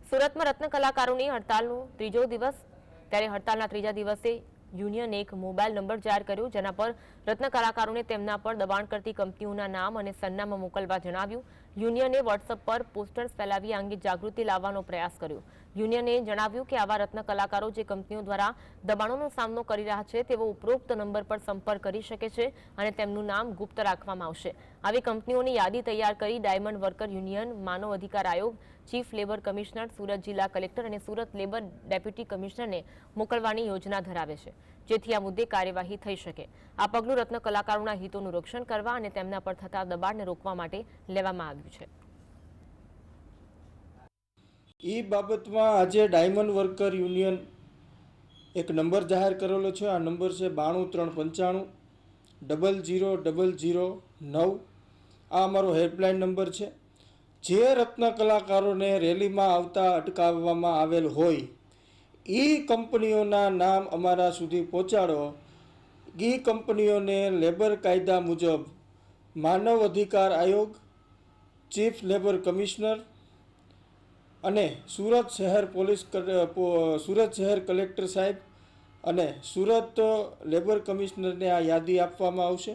સુરતમાં રત્ન કલાકારોની હડતાલનો ત્રીજો દિવસ, ત્યારે હડતાલના ત્રીજા દિવસે યુનિયને એક મોબાઈલ નંબર જાહેર કર્યો, જેના પર રત્ન કલાકારોને તેમના પર દબાણ કરતી કંપનીઓના નામ અને સરનામા મોકલવા જણાવ્યું. યુનિયને વોટ્સએપ પર પોસ્ટર્સ ફેલાવી આ અંગે જાગૃતિ લાવવાનો પ્રયાસ કર્યો. યુનિયને જણાવ્યું કે આવા રત્ન કલાકારો જે કંપનીઓ દ્વારા દબાણોનો સામનો કરી રહ્યા છે તેઓ ઉપરોક્ત નંબર પર સંપર્ક કરી શકે છે અને તેમનું નામ ગુપ્ત રાખવામાં આવશે. આવી કંપનીઓની યાદી તૈયાર કરી ડાયમંડ વર્કર યુનિયન, માનવ અધિકાર આયોગ, ચીફ લેબર કમિશનર, સુરત જિલ્લા કલેક્ટર અને સુરત લેબર ડેપ્યુટી કમિશનરને મોકલવાની યોજના ધરાવે છે, જેથી આ મુદ્દે કાર્યવાહી થઈ શકે. આ પગલું રત્ન કલાકારોના હિતોનું રક્ષણ કરવા અને તેમના પર થતા દબાણને રોકવા માટે લેવામાં આવ્યું છે. એ બાબતમાં આજે ડાયમંડ વર્કર યુનિયન એક નંબર જાહેર કરેલો છે. આ નંબર છે 92395 00009. આ અમારો હેલ્પલાઇન નંબર છે. જે રત્ન કલાકારોને રેલીમાં આવતા અટકાવવામાં આવેલ હોય એ કંપનીઓના નામ અમારા સુધી પહોંચાડો. એ કંપનીઓને લેબર કાયદા મુજબ માનવ અધિકાર આયોગ, ચીફ લેબર કમિશનર અને સુરત શહેર કલેક્ટર સાહેબ અને સુરત લેબર કમિશનરને આ યાદી આપવામાં આવશે.